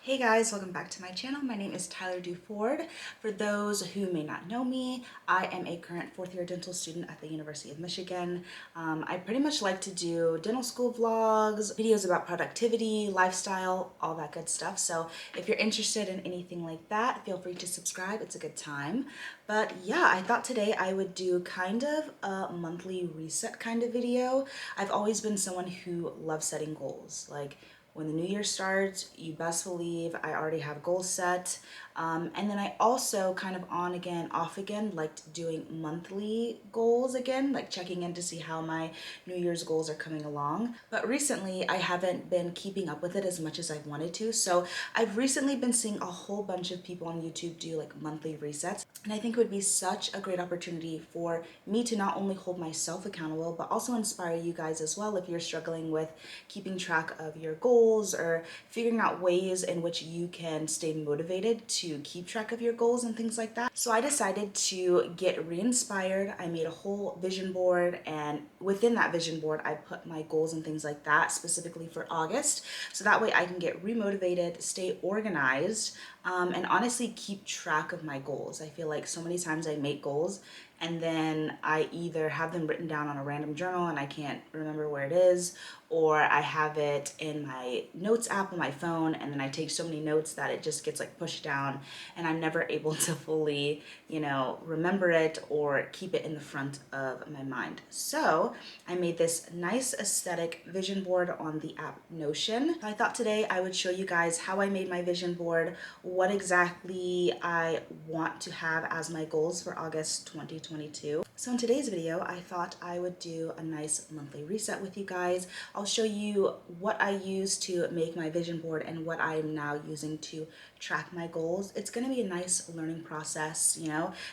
Hey guys, welcome back to my channel. My name is Tyler Duford. For those who may not know me, I am a current fourth year dental student at the University of Michigan. I pretty much like to do dental school vlogs, videos about productivity, lifestyle, all that good stuff. So if you're interested in anything like that, feel free to subscribe. It's a good time. But yeah, I thought today I would do kind of a monthly reset kind of video. I've always been someone who loves setting goals. Like, when the new year starts, you best believe I already have goals set. And then I also kind of on again, off again, liked doing monthly goals again, like checking in to see how my New Year's goals are coming along. But recently, I haven't been keeping up with it as much as I wanted to. So I've recently been seeing a whole bunch of people on YouTube do like monthly resets. And I think it would be such a great opportunity for me to not only hold myself accountable, but also inspire you guys as well if you're struggling with keeping track of your goals or figuring out ways in which you can stay motivated to keep track of your goals and things like that. So I decided to get re-inspired. I made a whole vision board, and within that vision board, I put my goals and things like that specifically for August. So that way I can get re-motivated, stay organized, and honestly keep track of my goals. I feel like so many times I make goals and then I either have them written down on a random journal and I can't remember where it is, or I have it in my notes app on my phone and then I take so many notes that it just gets like pushed down and I'm never able to fully, remember it or keep it in the front of my mind. So I made this nice aesthetic vision board on the app Notion. I thought today I would show you guys how I made my vision board, what exactly I want to have as my goals for August 2022. So in today's video, I thought I would do a nice monthly reset with you guys. I'll show you what I use to make my vision board and what I am now using to track my goals. It's going to be a nice learning process,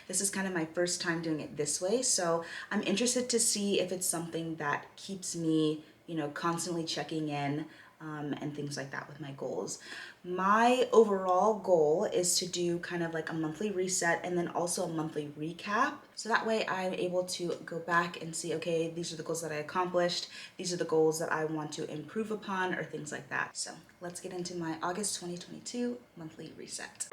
This is kind of my first time doing it this way, so I'm interested to see if it's something that keeps me, constantly checking in and things like that with my goals. My overall goal is to do kind of like a monthly reset and then also a monthly recap. So that way I'm able to go back and see, okay, these are the goals that I accomplished. These are the goals that I want to improve upon or things like that. So let's get into my August 2022 monthly reset.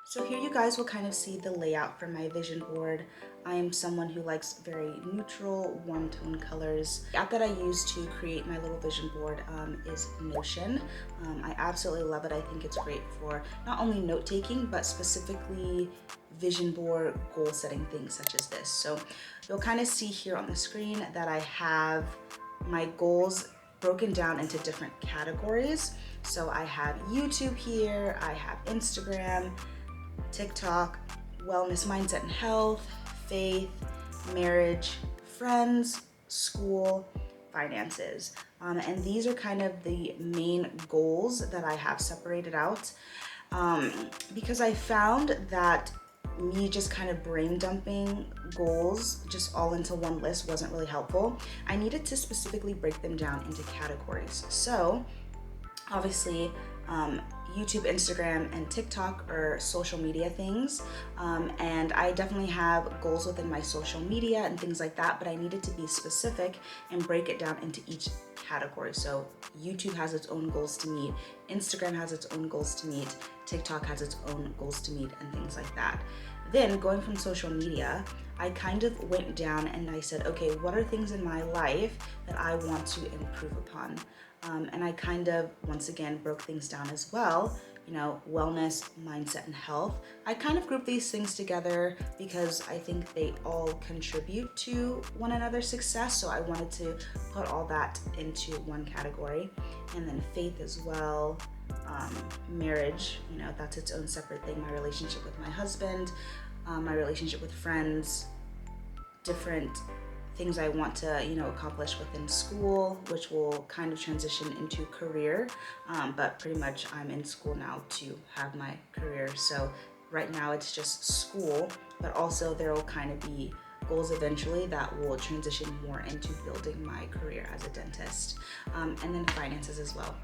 So here you guys will kind of see the layout for my vision board. I am someone who likes very neutral, warm tone colors. The app that I use to create my little vision board is Notion. I absolutely love it. I think it's great for not only note-taking, but specifically vision board goal setting things such as this. So you'll kind of see here on the screen that I have my goals broken down into different categories. So I have YouTube here, I have Instagram, TikTok, wellness, mindset and health, faith, marriage, friends, school, finances. And these are kind of the main goals that I have separated out because I found that me just kind of brain dumping goals just all into one list wasn't really helpful. I needed to specifically break them down into categories. So obviously, YouTube, Instagram, and TikTok are social media things. And I definitely have goals within my social media and things like that, but I needed to be specific and break it down into each category. So YouTube has its own goals to meet, Instagram has its own goals to meet, TikTok has its own goals to meet, and things like that. Then going from social media, I kind of went down and I said, okay, what are things in my life that I want to improve upon? And I kind of, once again, broke things down as well, wellness, mindset, and health. I kind of grouped these things together because I think they all contribute to one another's success. So I wanted to put all that into one category. And then faith as well, marriage, that's its own separate thing. My relationship with my husband, my relationship with friends, different things I want to, accomplish within school, which will kind of transition into career. But pretty much I'm in school now to have my career. So right now it's just school, but also there will kind of be goals eventually that will transition more into building my career as a dentist, and then finances as well.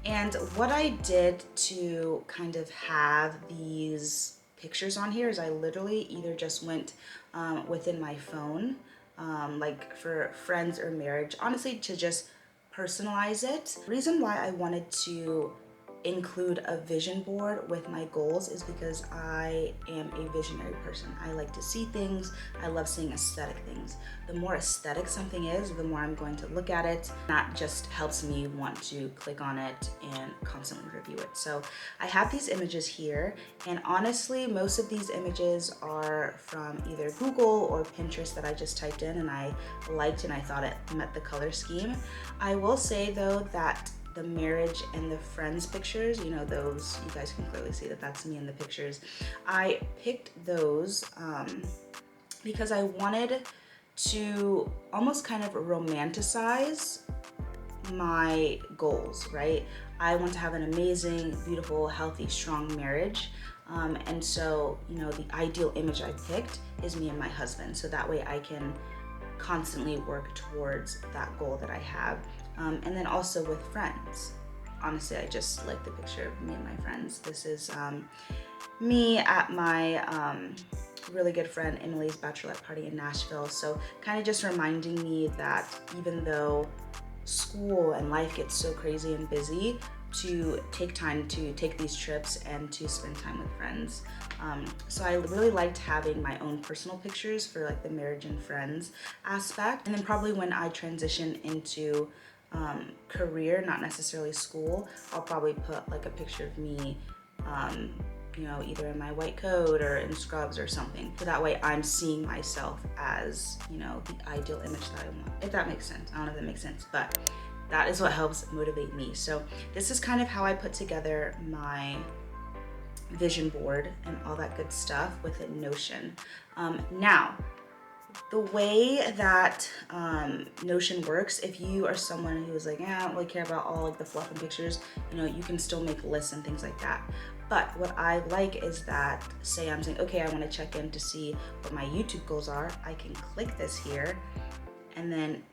And what I did to kind of have these pictures on here is I literally either just went within my phone, like for friends or marriage, honestly, to just personalize it. The reason why I wanted to include a vision board with my goals is because I am a visionary person. I like to see things. I love seeing aesthetic things. The more aesthetic something is, the more I'm going to look at it. That just helps me want to click on it and constantly review it. So I have these images here, and honestly, most of these images are from either Google or Pinterest that I just typed in and I liked and I thought it met the color scheme. I will say though that the marriage and the friends pictures, you know, those, you guys can clearly see that that's me in the pictures. I picked those because I wanted to almost kind of romanticize my goals, right? I want to have an amazing, beautiful, healthy, strong marriage. And so, you know, the ideal image I picked is me and my husband. So that way I can constantly work towards that goal that I have. And then also with friends. Honestly, I just like the picture of me and my friends. This is me at my really good friend Emily's bachelorette party in Nashville. So kind of just reminding me that even though school and life gets so crazy and busy, to take time to take these trips and to spend time with friends. So I really liked having my own personal pictures for like the marriage and friends aspect. And then probably when I transition into career, not necessarily school, I'll probably put like a picture of me, you know, either in my white coat or in scrubs or something. So that way I'm seeing myself as, you know, the ideal image that I want, if that makes sense. I don't know if that makes sense, but that is what helps motivate me. So this is kind of how I put together my vision board and all that good stuff within Notion. Now, the way that Notion works, if you are someone who is like, I don't really care about all like the fluff and pictures, you know, you can still make lists and things like that. But what I like is that, say I'm saying, okay, I want to check in to see what my YouTube goals are. I can click this here and then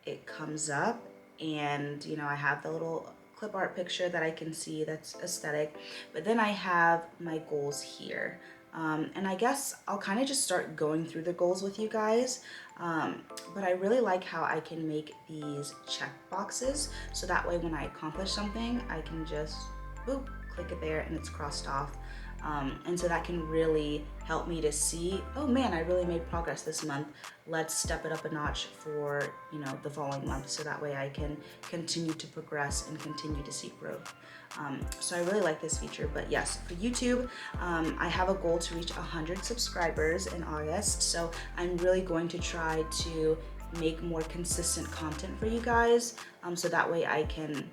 it comes up and, you know, I have the little clip art picture that I can see that's aesthetic, but then I have my goals here. And I guess I'll kind of just start going through the goals with you guys. But I really like how I can make these check boxes. So that way when I accomplish something, I can just boop, click it there and it's crossed off. And so that can really help me to see, oh man, I really made progress this month. Let's step it up a notch for, you know, the following month. So that way I can continue to progress and continue to see growth. So I really like this feature. But yes, for YouTube, I have a goal to reach 100 subscribers in August. So I'm really going to try to make more consistent content for you guys. So that way I can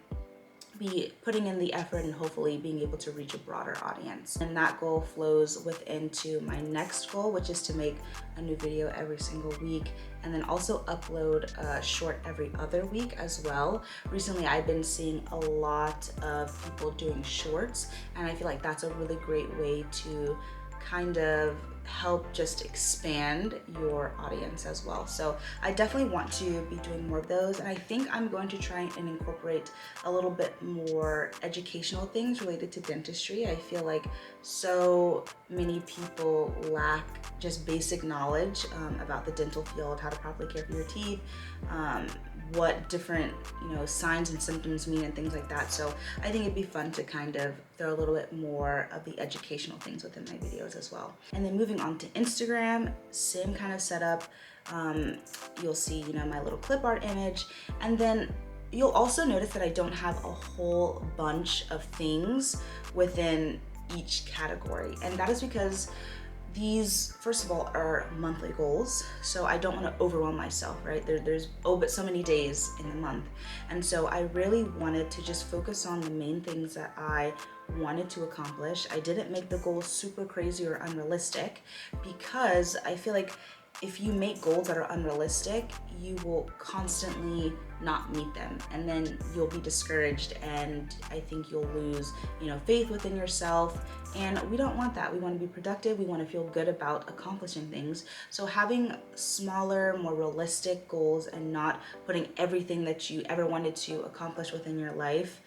be putting in the effort and hopefully being able to reach a broader audience. And that goal flows within to my next goal, which is to make a new video every single week and then also upload a short every other week as well. Recently, I've been seeing a lot of people doing shorts, and I feel like that's a really great way to kind of help just expand your audience as well. So I definitely want to be doing more of those, and I think I'm going to try and incorporate a little bit more educational things related to dentistry. I feel like so many people lack just basic knowledge about the dental field, how to properly care for your teeth, what different, you know, signs and symptoms mean and things like that. So I think it'd be fun to kind of throw a little bit more of the educational things within my videos as well. And then moving on to Instagram, same kind of setup. You'll see, you know, my little clip art image, and then you'll also notice that I don't have a whole bunch of things within each category. And that is because these, first of all, are monthly goals, so I don't want to overwhelm myself, right? There's but so many days in the month. And so I really wanted to just focus on the main things that I wanted to accomplish. I didn't make the goals super crazy or unrealistic because I feel like if you make goals that are unrealistic, you will constantly not meet them, and then you'll be discouraged, and I think you'll lose, you know, faith within yourself. And we don't want that. We want to be productive. We want to feel good about accomplishing things. So having smaller, more realistic goals and not putting everything that you ever wanted to accomplish within your life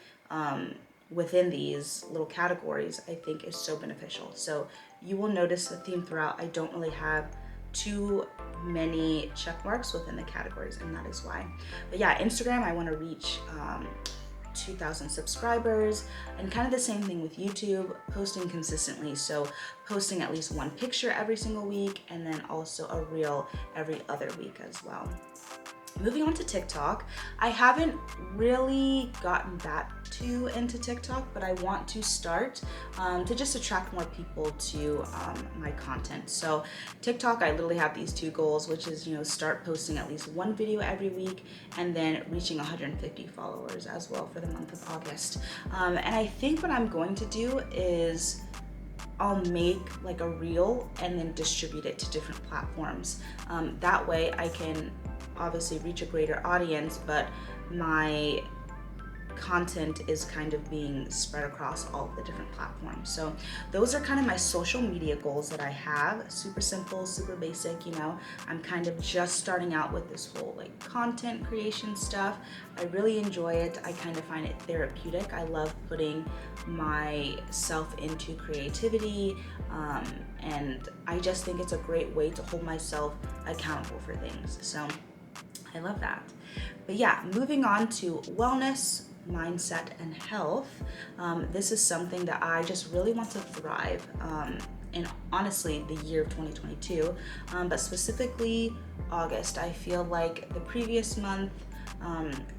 within these little categories, I think is so beneficial. So you will notice the theme throughout. I don't really have too many check marks within the categories, and that is why. But yeah, Instagram, I want to reach 2,000 subscribers, and kind of the same thing with YouTube, posting consistently. So posting at least one picture every single week, and then also a reel every other week as well. Moving on to TikTok, I haven't really gotten that too into TikTok, but I want to start to just attract more people to my content. So TikTok, I literally have these two goals, which is, start posting at least one video every week, and then reaching 150 followers as well for the month of August. And I think what I'm going to do is I'll make like a reel and then distribute it to different platforms. That way I can obviously reach a greater audience, but my content is kind of being spread across all of the different platforms. So those are kind of my social media goals that I have. Super simple, super basic, I'm kind of just starting out with this whole like content creation stuff. I really enjoy it. I kind of find it therapeutic. I love putting myself into creativity, and I just think it's a great way to hold myself accountable for things. So I love that. But yeah, moving on to wellness, mindset, and health. This is something that I just really want to thrive in, honestly, the year of 2022, but specifically August. I feel like the previous month,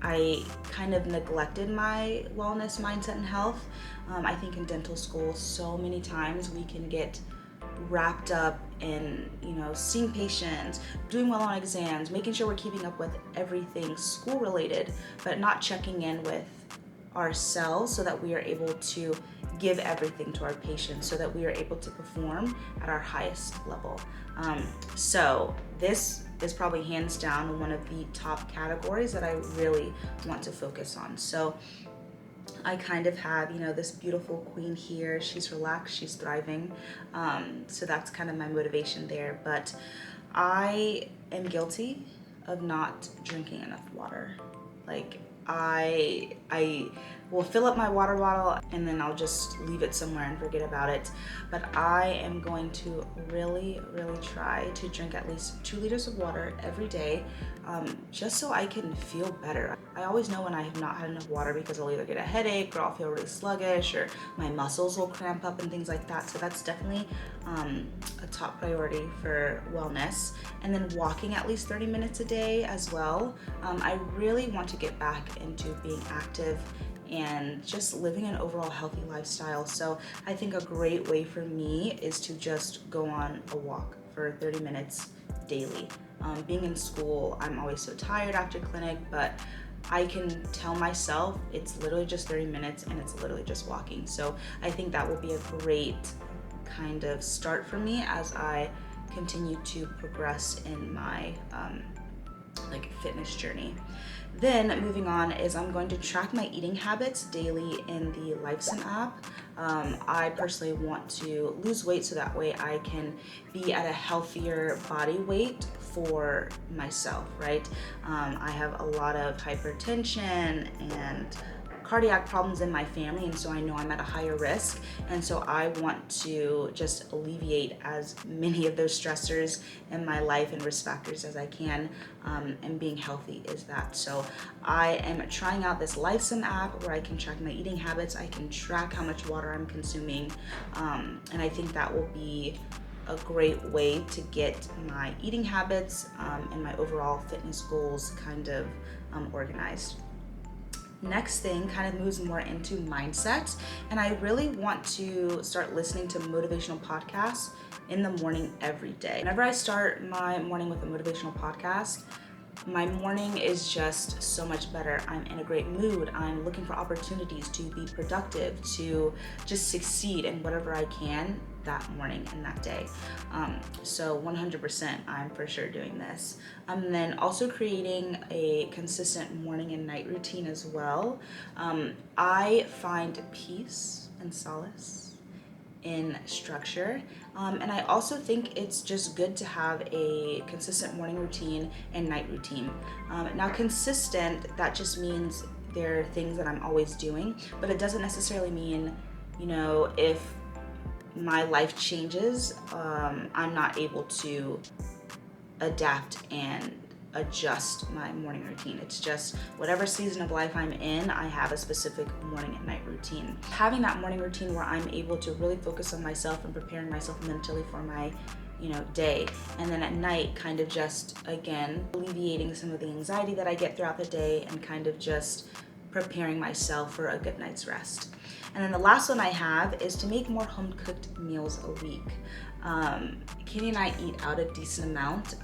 I kind of neglected my wellness, mindset, and health. I think in dental school, so many times we can get wrapped up in seeing patients, doing well on exams, making sure we're keeping up with everything school related, but not checking in with ourselves so that we are able to give everything to our patients, so that we are able to perform at our highest level. So this is probably hands down one of the top categories that I really want to focus on. So I kind of have, this beautiful queen here. She's relaxed, she's thriving. So that's kind of my motivation there. But I am guilty of not drinking enough water. Like I will fill up my water bottle and then I'll just leave it somewhere and forget about it. But I am going to really, really try to drink at least 2 liters of water every day, just so I can feel better. I always know when I have not had enough water because I'll either get a headache or I'll feel really sluggish or my muscles will cramp up and things like that. So that's definitely a top priority for wellness. And then walking at least 30 minutes a day as well. I really want to get back into being active and just living an overall healthy lifestyle. So I think a great way for me is to just go on a walk for 30 minutes daily. Being in school, I'm always so tired after clinic, but I can tell myself it's literally just 30 minutes and it's literally just walking. So I think that will be a great kind of start for me as I continue to progress in my fitness journey. Then moving on is I'm going to track my eating habits daily in the LifeSim app. I personally want to lose weight so that way I can be at a healthier body weight for myself, right? I have a lot of hypertension and cardiac problems in my family, and so I know I'm at a higher risk, and so I want to just alleviate as many of those stressors in my life and risk factors as I can, and being healthy is that. So I am trying out this LifeSim app where I can track my eating habits, I can track how much water I'm consuming, and I think that will be a great way to get my eating habits and my overall fitness goals kind of organized. Next thing kind of moves more into mindset, and I really want to start listening to motivational podcasts in the morning every day. Whenever I start my morning with a motivational podcast, my morning is just so much better. I'm in a great mood. I'm looking for opportunities to be productive, to just succeed in whatever I can that morning and that day. So 100% I'm for sure doing this. And then also creating a consistent morning and night routine as well. I find peace and solace in structure. And I also think it's just good to have a consistent morning routine and night routine. Now consistent, that just means there are things that I'm always doing, but it doesn't necessarily mean, if my life changes, I'm not able to adapt and adjust my morning routine. It's just whatever season of life I'm in, I have a specific morning and night routine. Having that morning routine where I'm able to really focus on myself and preparing myself mentally for my day, and then at night kind of just again alleviating some of the anxiety that I get throughout the day and kind of just preparing myself for a good night's rest. And then the last one I have is to make more home cooked meals a week. Kenny and I eat out a decent amount,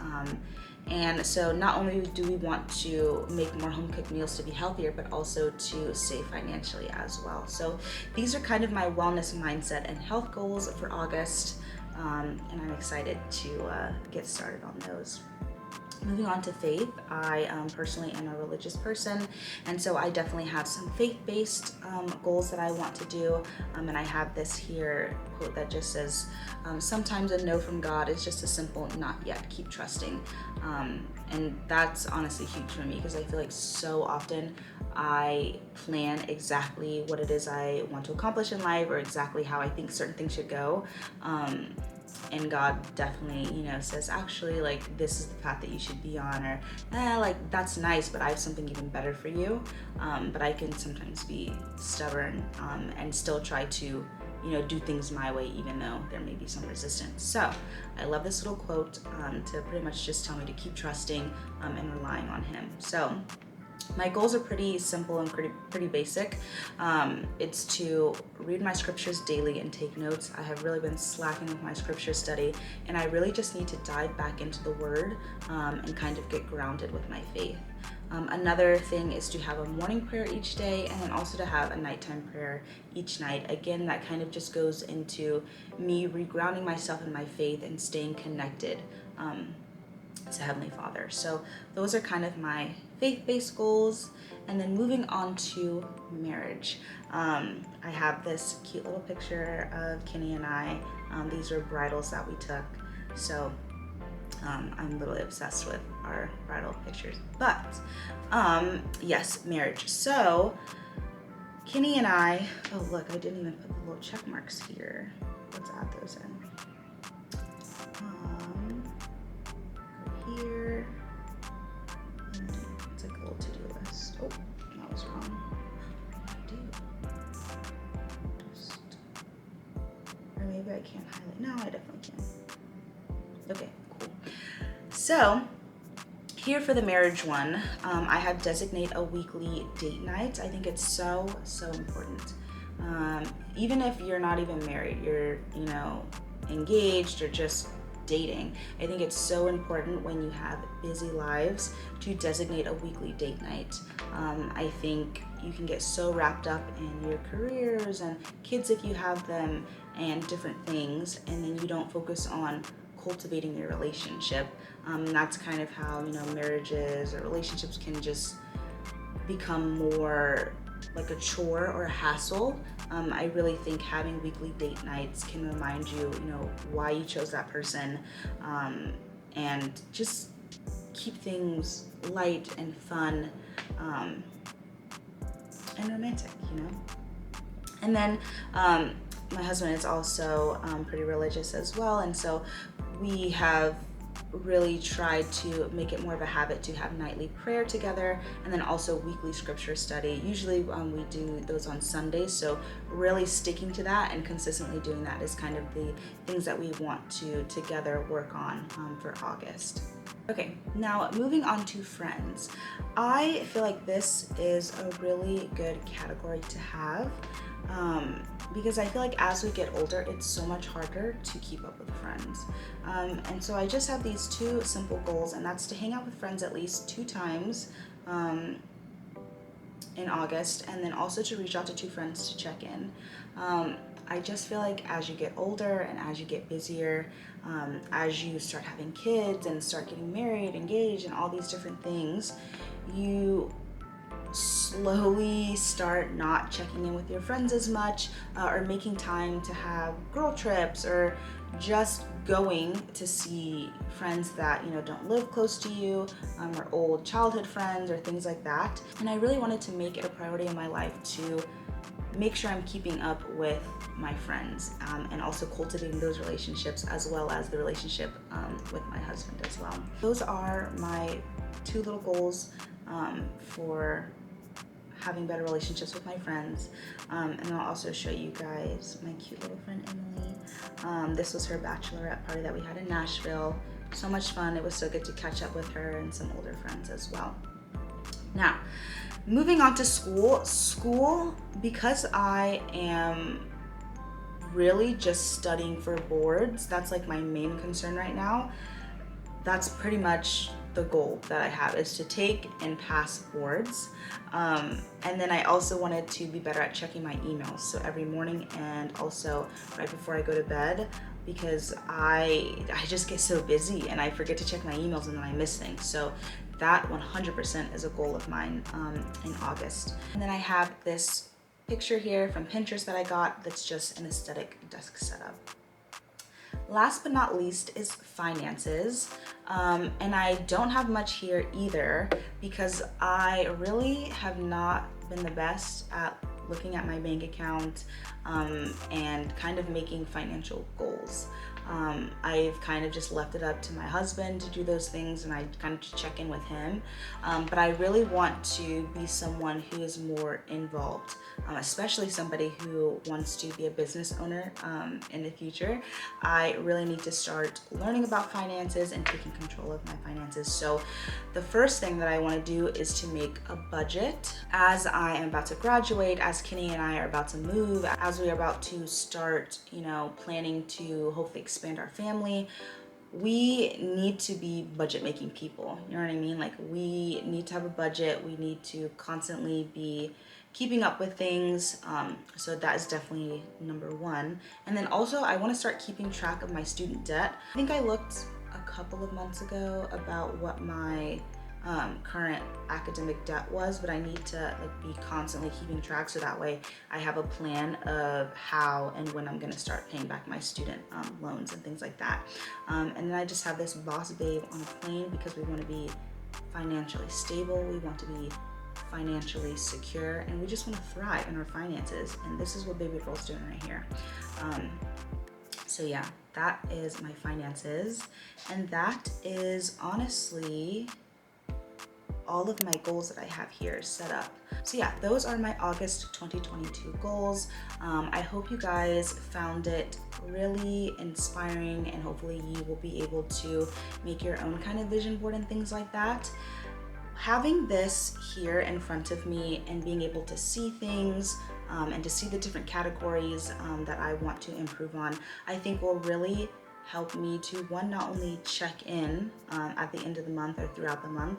and so not only do we want to make more home cooked meals to be healthier, but also to save financially as well. So these are kind of my wellness mindset and health goals for August. And I'm excited to get started on those. Moving on to faith, I personally am a religious person, and so I definitely have some faith-based goals that I want to do, and I have this here quote that just says, sometimes a no from God is just a simple not yet, keep trusting. And that's honestly huge for me because I feel like so often I plan exactly what it is I want to accomplish in life or exactly how I think certain things should go. And God definitely, says, actually, like, this is the path that you should be on, or, like, that's nice, but I have something even better for you. But I can sometimes be stubborn and still try to, do things my way, even though there may be some resistance. So I love this little quote to pretty much just tell me to keep trusting and relying on Him. So my goals are pretty simple and pretty basic. It's to read my scriptures daily and take notes. I have really been slacking with my scripture study, and I really just need to dive back into the Word and kind of get grounded with my faith. Another thing is to have a morning prayer each day, and then also to have a nighttime prayer each night. Again, that kind of just goes into me regrounding myself in my faith and staying connected to Heavenly Father. So those are kind of my faith-based goals. And then moving on to marriage. I have this cute little picture of Kenny and I. These are bridals that we took. So I'm literally obsessed with our bridal pictures. But yes, marriage. So Kenny and I, oh look, I didn't even put the little check marks here. Let's add those in. Here, and then it's like a little to-do list. Oh, that was wrong. What do I do? Or maybe I can't highlight. No, I definitely can. Okay, cool. So here for the marriage one, I have designate a weekly date night. I think it's so important. Even if you're not even married, you're engaged or just dating, I think it's so important when you have busy lives to designate a weekly date night. I think you can get so wrapped up in your careers and kids if you have them and different things, and then you don't focus on cultivating your relationship. That's kind of how marriages or relationships can just become more like a chore or a hassle. I really think having weekly date nights can remind you, why you chose that person, and just keep things light and fun, and romantic, And then my husband is also pretty religious as well, and so we have really tried to make it more of a habit to have nightly prayer together, and then also weekly scripture study. Usually we do those on Sundays, so really sticking to that and consistently doing that is kind of the things that we want to together work on for August. Okay, now moving on to friends. I feel like this is a really good category to have. Because I feel like as we get older, it's so much harder to keep up with friends. And so I just have these two simple goals, and that's to hang out with friends at least 2 times in August, and then also to reach out to 2 friends to check in. I just feel like as you get older and as you get busier, as you start having kids and start getting married, engaged, and all these different things, you slowly start not checking in with your friends as much, or making time to have girl trips, or just going to see friends that don't live close to you, or old childhood friends or things like that. And I really wanted to make it a priority in my life to make sure I'm keeping up with my friends, and also cultivating those relationships as well as the relationship with my husband as well. Those are my 2 little goals for having better relationships with my friends. And I'll also show you guys my cute little friend Emily. This was her bachelorette party that we had in Nashville. So much fun. It was so good to catch up with her and some older friends as well. Now, moving on to school, because I am really just studying for boards, that's like my main concern right now. That's pretty much the goal that I have, is to take and pass boards. And then I also wanted to be better at checking my emails. So every morning and also right before I go to bed, because I just get so busy and I forget to check my emails and then I miss things. So that 100% is a goal of mine in August. And then I have this picture here from Pinterest that I got that's just an aesthetic desk setup. Last but not least is finances. And I don't have much here either because I really have not been the best at looking at my bank account and kind of making financial goals. I've kind of just left it up to my husband to do those things, and I kind of just check in with him. But I really want to be someone who is more involved, especially somebody who wants to be a business owner in the future. I really need to start learning about finances and taking control of my finances. So the first thing that I want to do is to make a budget. As I am about to graduate, as Kenny and I are about to move, as we are about to start, planning to hopefully expand our family, we need to be budget making people. You know what I mean? Like, we need to have a budget. We need to constantly be keeping up with things. So that is definitely number one. And then also I want to start keeping track of my student debt. I think I looked a couple of months ago about what my current academic debt was, but I need to be constantly keeping track so that way I have a plan of how and when I'm gonna start paying back my student loans and things like that. And then I just have this boss babe on a plane because we want to be financially stable, we want to be financially secure, and we just want to thrive in our finances. And this is what Baby Girl's doing right here. So yeah, that is my finances, and that is honestly all of my goals that I have here set up. So yeah, those are my August 2022 goals. I hope you guys found it really inspiring, and hopefully you will be able to make your own kind of vision board and things like that. Having this here in front of me and being able to see things and to see the different categories that I want to improve on, I think will really help me to, one, not only check in at the end of the month or throughout the month,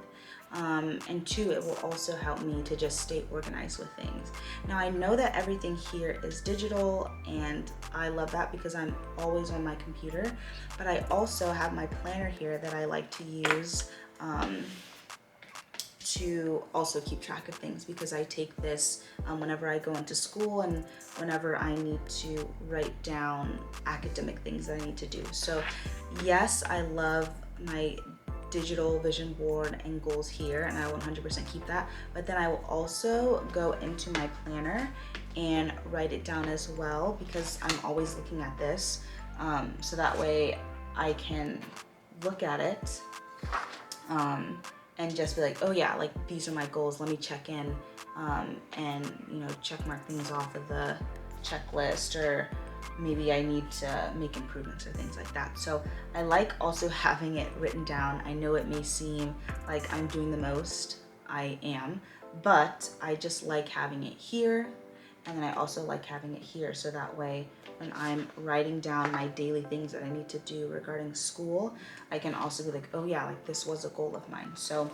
and two, it will also help me to just stay organized with things. Now, I know that everything here is digital, and I love that because I'm always on my computer, but I also have my planner here that I like to use to also keep track of things, because I take this whenever I go into school and whenever I need to write down academic things that I need to do. So yes, I love my digital vision board and goals here, and I will 100% keep that, but then I will also go into my planner and write it down as well, because I'm always looking at this, so that way I can look at it and just be like, oh yeah, like these are my goals, let me check in and check mark things off of the checklist, or maybe I need to make improvements or things like that. So I like also having it written down. I know it may seem like I'm doing the most, I am, but I just like having it here, and then I also like having it here, so that way when I'm writing down my daily things that I need to do regarding school, I can also be like, oh yeah, like this was a goal of mine. So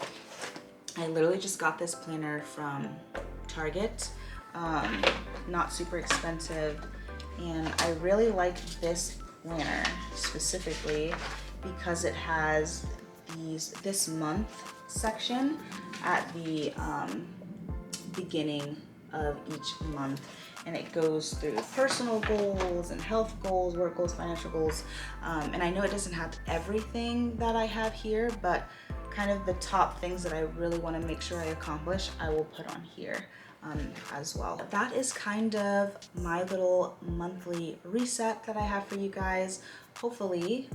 I literally just got this planner from Target, not super expensive, and I really like this planner specifically because it has this month section at the beginning of each month, and it goes through personal goals and health goals, work goals, financial goals, and I know it doesn't have everything that I have here, but kind of the top things that I really want to make sure I accomplish, I will put on here. as well. That is kind of my little monthly reset that I have for you guys. Hopefully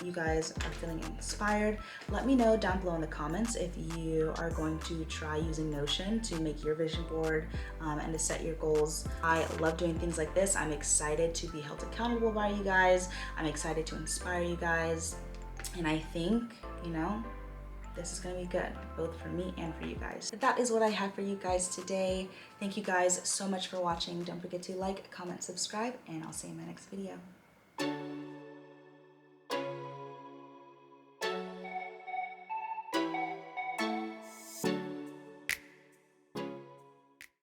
you guys are feeling inspired. Let me know down below in the comments if you are going to try using Notion to make your vision board and to set your goals. I love doing things like this. I'm excited to be held accountable by you guys. I'm excited to inspire you guys. And I think, you know, this is gonna be good, both for me and for you guys. But that is what I have for you guys today. Thank you guys so much for watching. Don't forget to like, comment, subscribe, and I'll see you in my next video.